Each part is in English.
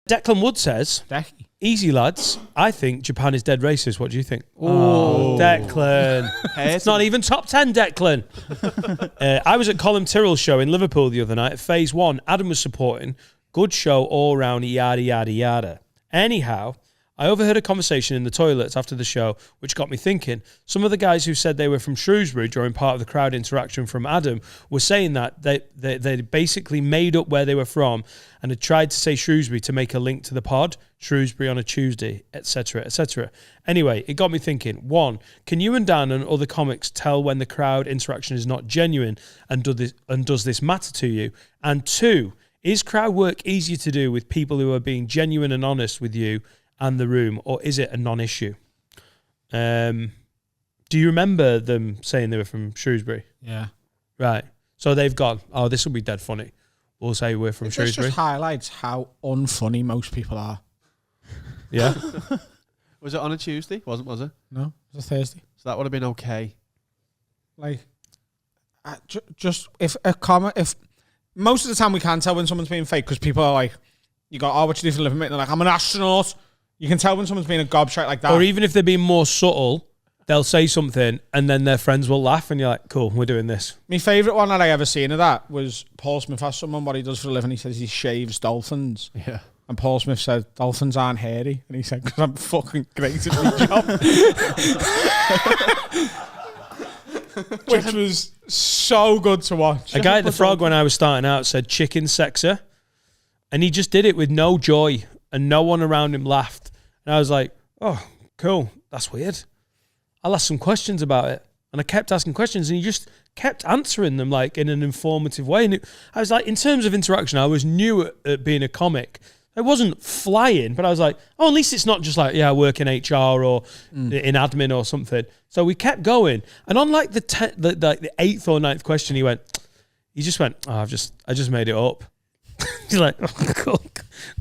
Declan Wood says, easy lads, I think Japan is dead racist. What do you think? Oh, Declan. It's not even top 10, Declan. I was at Colin Tyrrell's show in Liverpool the other night at Phase 1. Adam was supporting. Good show all round, yada, yada, yada. Anyhow, I overheard a conversation in the toilets after the show, which got me thinking. Some of the guys who said they were from Shrewsbury during part of the crowd interaction from Adam were saying that they basically made up where they were from and had tried to say Shrewsbury to make a link to the pod, Shrewsbury on a Tuesday, etc., etc. Anyway, it got me thinking. 1, can you and Dan and other comics tell when the crowd interaction is not genuine, and does this matter to you? And 2, is crowd work easier to do with people who are being genuine and honest with you and the room, or is it a non-issue? Do you remember them saying they were from Shrewsbury? Yeah. Right. So they've gone, oh, this will be dead funny. We'll say we're from Shrewsbury. This just highlights how unfunny most people are. Yeah. Was it on a Tuesday? Was it? No, it was a Thursday. So that would have been okay. Like, just if most of the time we can tell when someone's being fake because people are like, you go, oh, what you do for a living, mate? And they're like, I'm an astronaut. You can tell when someone's being a gobshite like that. Or even if they're being more subtle, they'll say something and then their friends will laugh and you're like, cool, we're doing this. My favourite one that I ever seen of that was Paul Smith asked someone what he does for a living. He says he shaves dolphins. Yeah. And Paul Smith said, dolphins aren't hairy. And he said, because I'm fucking great at my job. Which was so good to watch. A guy at the Frog when I was starting out said chicken sexer. And he just did it with no joy and no one around him laughed. And I was like, oh, cool. That's weird. I'll ask some questions about it. And I kept asking questions and he just kept answering them like in an informative way. And I was like, in terms of interaction, I was new at being a comic. I wasn't flying, but I was like, oh, at least it's not just like, yeah, I work in HR or in admin or something. So we kept going. And on like the 8th or 9th question, he just went, oh, I just made it up. He's like, oh,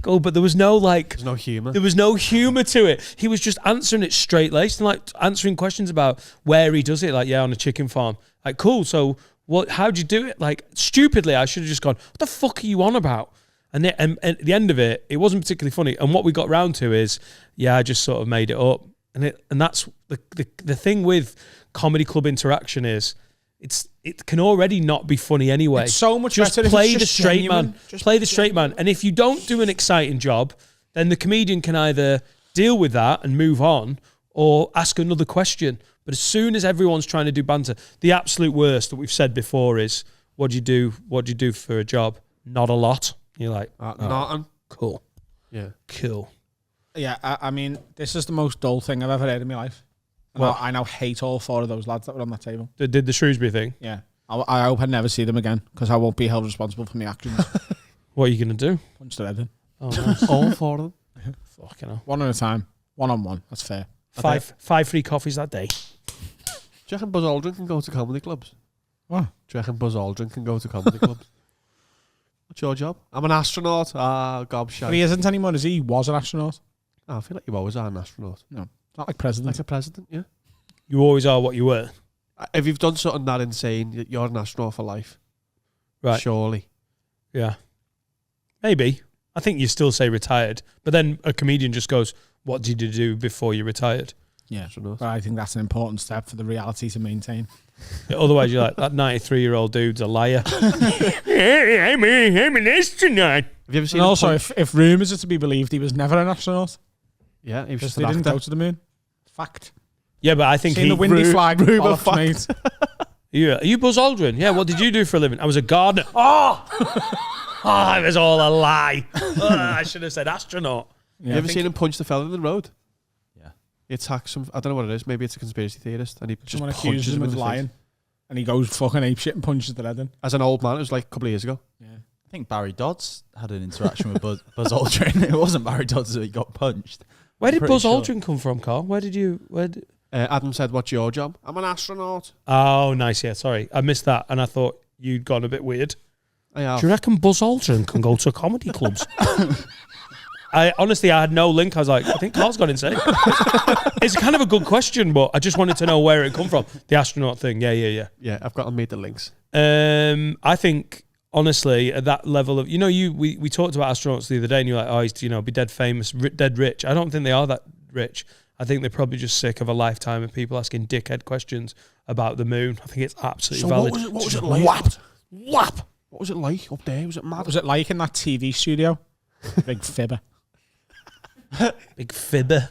cool. But there was no there's no humour. There was no humour to it. He was just answering it straight laced and like answering questions about where he does it. Like, yeah, on a chicken farm. Like, cool. So how'd you do it? Like, stupidly, I should have just gone, what the fuck are you on about? And at the end of it, it wasn't particularly funny. And what we got round to is, yeah, I just sort of made it up. And that's the thing with comedy club interaction is, it can already not be funny anyway. It's so much just better play if the it's straight genuine. man. Just play the straight man. And if you don't do an exciting job, then the comedian can either deal with that and move on or ask another question. But as soon as everyone's trying to do banter, the absolute worst that we've said before is, what do you do for a job? Not a lot. You're like, nothing. Cool. Yeah. Cool. Yeah, I mean, this is the most dull thing I've ever heard in my life. Well, I now hate all 4 of those lads that were on that table. Did the Shrewsbury thing? Yeah. I hope I never see them again because I won't be held responsible for my actions. What are you going to do? Punch their head in. Oh, nice. All 4 of them? Fucking hell. One at a time. 1-on-1. That's fair. 5 free coffees that day. Do you reckon Buzz Aldrin can go to comedy clubs? What? Do you reckon Buzz Aldrin can go to comedy clubs? What's your job? I'm an astronaut. Gobshite. But he isn't anymore, is he? He was an astronaut. I feel like you always are an astronaut. No. Not like president. Like a president, yeah. You always are what you were. If you've done something that insane, you're an astronaut for life. Right. Surely. Yeah. Maybe. I think you still say retired. But then a comedian just goes, what did you do before you retired? Yeah. But I think that's an important step for the reality to maintain. Yeah, otherwise, you're like, that 93-year-old dude's a liar. I'm an astronaut. Have you ever seen and also, if rumours are to be believed, he was never an astronaut. Yeah, he was just he didn't go to the moon. Fact. Yeah, but I think the windy flag. Fact. Yeah, are you Buzz Aldrin? Yeah, what did you do for a living? I was a gardener. Oh! It was all a lie. I should have said astronaut. Yeah, you ever seen him punch the fella in the road? Yeah. He attacks some, I don't know what it is, maybe it's a conspiracy theorist, and he Someone just punches him of lying. And he goes fucking apeshit and punches the head in. As an old man, it was like a couple of years ago. Yeah. I think Barry Dodds had an interaction with Buzz Aldrin. It wasn't Barry Dodds that he got punched. Where did Buzz Aldrin come from, Carl? Adam said, what's your job? I'm an astronaut. Oh, nice. Yeah, sorry. I missed that. And I thought you'd gone a bit weird. I have. Do you reckon Buzz Aldrin can go to comedy clubs? I had no link. I was like, I think Carl's gone insane. It's kind of a good question, but I just wanted to know where it come from. The astronaut thing. Yeah. Yeah, I've got to meet the links. I think honestly, at that level of, we talked about astronauts the other day, and you're like, oh, he's, be dead famous, dead rich. I don't think they are that rich. I think they're probably just sick of a lifetime of people asking dickhead questions about the moon. I think it's absolutely valid. What was it like? What was it like up there? Was it mad? What was it like in that TV studio? Big fibber. Big fibber.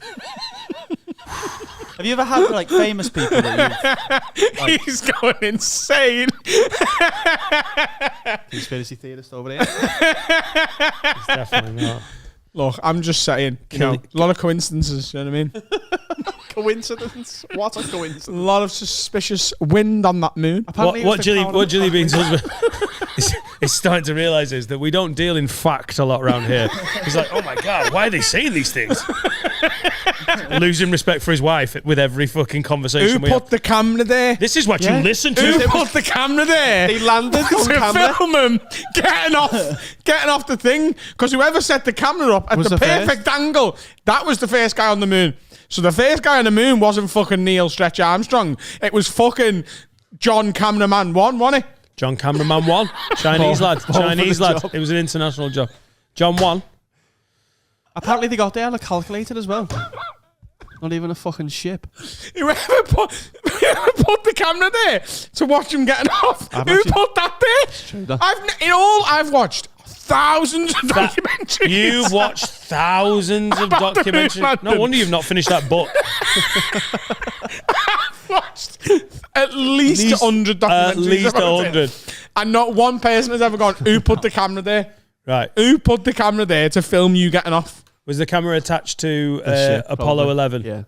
Have you ever had like famous people that you've like, He's going insane. Conspiracy theorist over there. It's definitely not. Look, I'm just saying, a lot of coincidences, you know what I mean? Coincidence? What a coincidence. A lot of suspicious wind on that moon. What Julie Bean's husband is starting to realise is that we don't deal in fact a lot around here. He's like, oh my God, why are they saying these things? Losing respect for his wife with every fucking conversation Who put the camera there? This is what you listen to. Who put the camera there? They landed on to camera. film him getting off the thing. Because whoever set the camera up at Was the the perfect angle, that was the first guy on the moon. So the first guy on the moon wasn't fucking Neil Stretch Armstrong. It was fucking John Cameraman 1, wasn't it? John Cameraman 1. Chinese lad. Chinese lad. It was an international job. John 1. Apparently they got there on a calculator as well. Not even a fucking ship. Whoever put the camera there to watch him getting off? Who put that there? I've watched thousands of documentaries. You've watched thousands of documentaries. No wonder you've not finished that book. I've watched at least 100 documentaries. At least 100. And not one person has ever gone, who put the camera there? Right. Who put the camera there to film you getting off? Was the camera attached to Apollo 11? Yeah.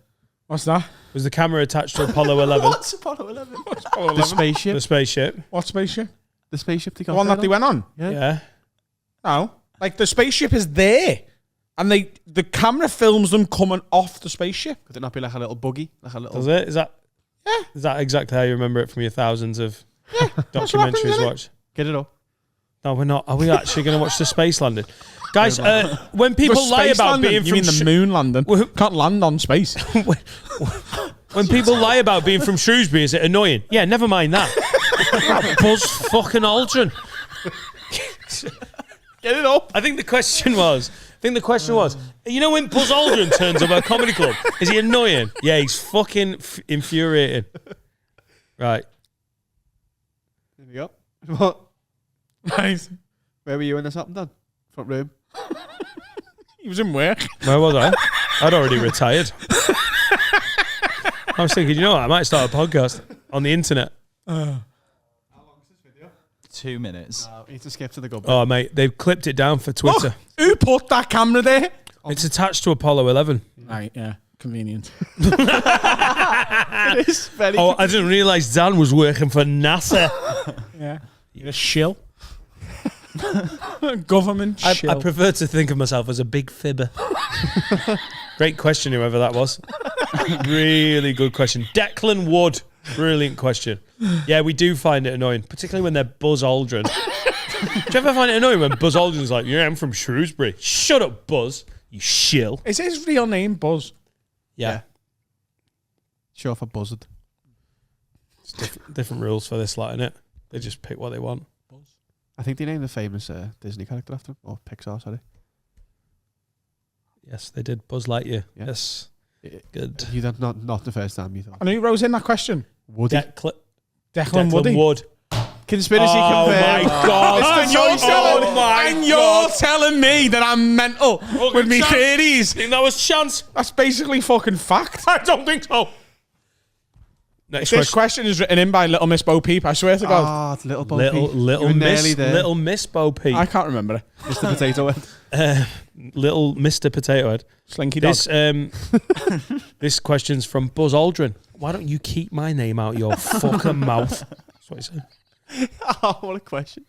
What's that? Was the camera attached to Apollo 11? What's Apollo 11? The spaceship. The spaceship. What spaceship? The spaceship they got The one that they went on? Yeah. No. Like the spaceship is there. And the camera films them coming off the spaceship. Could it not be like a little buggy? Like a little... Does it? Is that exactly how you remember it from your thousands of documentaries watched? Get it up. No, we're not. Are we actually going to watch the space landing? Guys, when people lie about being you from... mean the moon landing? Can't land on space. When people lie about being from Shrewsbury, is it annoying? Yeah, never mind that. Buzz fucking Aldrin. Get it up. I think the question was, you know when Buzz Aldrin turns up at a comedy club, is he annoying? Yeah, he's fucking infuriating. Right. There we go. What? Nice. Where were you when this happened then? Front room. He was in work. Where was I? I'd already retired. I was thinking, you know what? I might start a podcast on the internet. How long is this video? 2 minutes. We need to skip to the good bit. Oh, mate, they've clipped it down for Twitter. Who put that camera there? It's attached to Apollo 11. Right, yeah. Convenient. It is very... Oh, I didn't realise Dan was working for NASA. Yeah. You're a shill. Government shill. I prefer to think of myself as a big fibber. Great question, whoever that was. Really good question. Declan Wood. Brilliant question. Yeah, we do find it annoying, particularly when they're Buzz Aldrin. Do you ever find it annoying when Buzz Aldrin's like, yeah, I'm from Shrewsbury. Shut up, Buzz, you shill. Is his real name Buzz? Yeah. Sure for buzzard. It's different rules for this lot, innit? They just pick what they want. I think they named the famous Disney character after him. Or Pixar, sorry. Yes, they did. Buzz Lightyear. Yeah. Yes. Good. You don't, not the first time you thought. And who rose in that question? Woody. Declan Woody. Wood. Conspiracy Oh confirmed. my God. And you're telling me that I'm mental with me theories. Think that was chance? That's basically fucking fact. I don't think so. Next This question is written in by Little Miss Bo Peep, I swear to God. Ah, it's Little Bo Little Peep. Little Miss Bo Peep. I can't remember it. Mr. Potato Head. Little Mr. Potato Head. Slinky Dog. This question's from Buzz Aldrin. Why don't you keep my name out your fucking mouth? That's what he said. Oh, what a question.